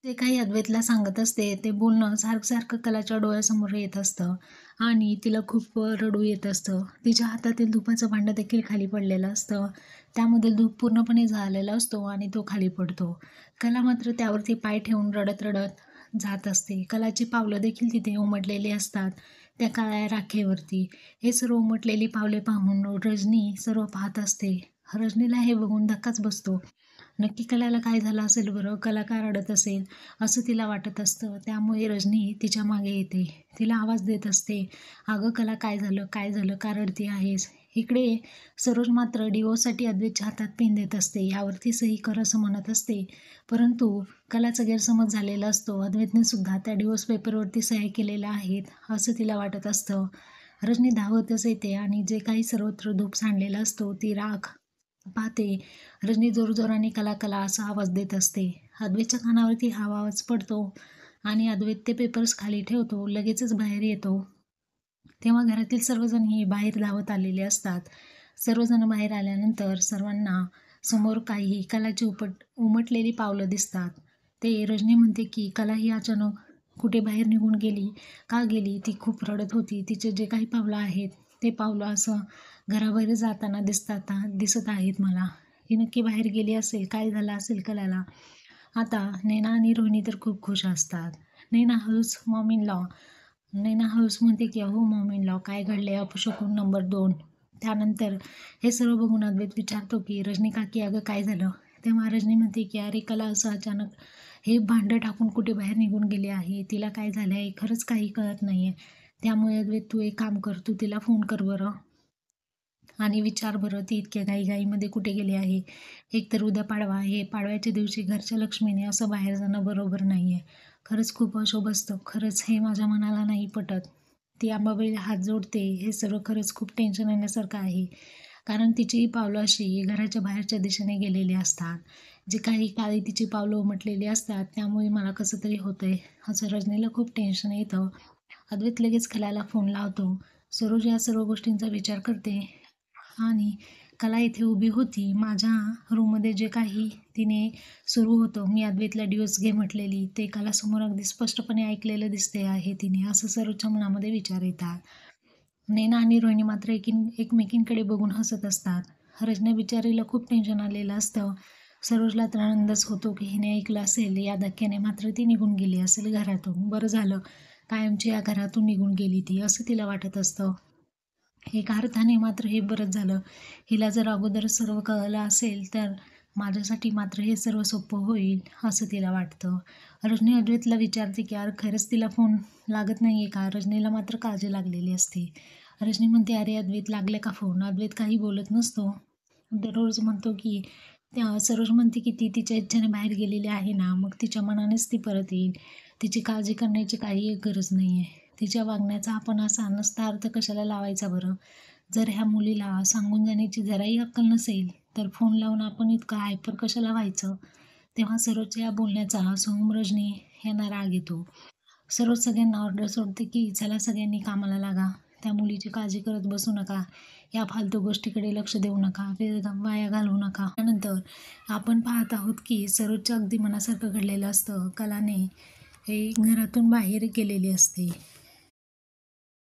ते काही अद्वैतला सांगत असते ते बोलणं सारखं कलाच्या डोळ्यासमोर येत असतं आणि तिला खूप रडू येत असतं. तिच्या हातातील धुपाचं भांडं देखील खाली पडलेलं असतं. त्यामधील धूप पूर्णपणे जळालेला असतो आणि तो खाली पडतो. कला मात्र त्यावरती पाय ठेवून रडत जात असते. कलाची पावलं देखील तिथे उमटलेली असतात त्या काळ्या राखेवरती. हे सर्व उमटलेली पावले पाहून रजनी सर्व पाहत असते. रजनीला हे बघून धक्काच बसतो. नक्की कलाला काय झालं असेल बरं? कला का रडत असेल? असं तिला वाटत असतं. त्यामुळे रजनी तिच्या मागे येते. तिला आवाज देत असते, "अगं कला काय झालं? काय झालं? का रडते आहेस?" इकडे सरोज मात्र डिवोर्ससाठी अद्वैतच्या हातात पेन देत असते. यावरती सही कर असं म्हणत असते. परंतु कलाचा गैरसमज झालेला असतो. अद्वैतने सुद्धा त्या डिवोर्स पेपरवरती सह्या केलेल्या आहेत असं तिला वाटत असतं. रजनी धावतच येते आणि जे काही सर्वत्र धूप सांडलेला असतो ती राख पाहते. रजनी जोरजोराने कला कला असा आवाज देत असते. अद्वैतच्या कानावरती हा आवाज पडतो आणि अद्वैत ते पेपर्स खाली ठेवतो. लगेचच बाहेर येतो. तेव्हा घरातील सर्वजणही बाहेर धावत आलेले असतात. सर्वजण बाहेर आल्यानंतर सर्वांना समोर काही कलाची उमटलेली पावलं दिसतात. ते रजनी म्हणते की कला ही अचानक कुठे बाहेर निघून गेली, का गेली? ती खूप रडत होती. तिचे जे काही पावलं आहेत ते पावलं असं घराबाहेर जाताना दिसत आहेत मला. ही नक्की बाहेर गेली असेल, काय झालं असेल कलाला? आता नैना आणि रोहिणी तर खूप खुश असतात. नैना हळूच म्हणते की अहो मॉम इन लॉ काय घडले? अपशकुन नंबर 2. त्यानंतर हे सर्व बघून अद्वैत विचारतो की रजनी काकी अगं काय झालं? तेव्हा रजनी म्हणते की अरे कला असं अचानक हे भांडं टाकून कुठे बाहेर निघून गेली आहे. तिला काय झालं आहे खरंच काही कळत नाही आहे. त्यामुळे अद्वैत तू एक काम कर, तू तिला फोन कर बरं आणि विचार बरं ती इतक्या घाईघाईमध्ये कुठे गेली आहे. एकतर उद्या पाडवा आहे. पाडव्याच्या दिवशी घरच्या लक्ष्मीने असं बाहेर जाणं बरोबर नाही आहे. खरंच खूप अशुभ असतं. खरंच हे माझ्या मनाला नाही पटत. ती अंबाबाईला हात जोडते. हे सर्व खरंच खूप टेन्शन येण्यासारखं आहे. कारण तिचीही पावलं अशी घराच्या बाहेरच्या दिशेने गेलेली असतात. जी काही काळी तिची पावलं उमटलेली असतात त्यामुळे मला कसं तरी होतंय. असं रजनीला खूप टेन्शन येतं. अद्वैत लगेच कलाला फोन लावतो. सरोज या सर्व गोष्टींचा विचार करते आणि कला इथे उभी होती. माझ्या रूममध्ये जे काही तिने सुरू होतं, मी अद्वैतला डिवोर्स घे म्हटलेली, ते कलासमोर अगदी स्पष्टपणे ऐकलेलं दिसते आहे तिने, असं सरोजच्या मनामध्ये विचार येतात. नैना आणि रोहिणी मात्र एकमेकींकडे बघून हसत असतात. रजनी बिचारीला खूप टेन्शन आलेलं असतं. सरोजला तर आनंदच होतो की हिने ऐकलं असेल. या धक्क्याने मात्र ती निघून गेली असेल घरातून. बरं झालं, कायमची या घरातून निघून गेली ती, असं तिला वाटत असतं. एका अर्थाने मात्र हे बरंच झालं. हिला जर अगोदर सर्व कळलं असेल तर माझ्यासाठी मात्र हे सर्व सोपं होईल असं तिला वाटतं. रजनी अद्वैतला विचारते की यार खरंच तिला फोन लागत नाही आहे का? रजनीला मात्र काळजी लागलेली असते. रजनी म्हणते अरे अद्वैत लागले का फोन? अद्वैत काही बोलत नसतो. दररोज म्हणतो की सरोज म्हणते की ती तिच्या इच्छेने बाहेर गेलेली आहे ना, मग तिच्या मनानेच ती परत येईल. तिची काळजी करण्याची काही एक गरज नाही आहे. तिच्या वागण्याचा आपण असा नसता अर्थ कशाला लावायचा बरं? जर ह्या मुलीला सांगून जाण्याची जराही अक्कल नसेल तर फोन लावून आपण इतकं हायपर कशाला व्हायचं? तेव्हा सरोजच्या या बोलण्याचा सोहम रजनी यांना राग येतो. सरोज सगळ्यांना ऑर्डर सोडते की चला सगळ्यांनी कामाला लागा. त्या मुलीची काळजी करत बसू नका. या फालतू गोष्टीकडे लक्ष देऊ नका. वेळ वाया घालवू नका. त्यानंतर आपण पाहत आहोत की सरोजच्या अगदी मनासारखं घडलेलं असतं. कलाने हे घरातून बाहेर गेलेली असते.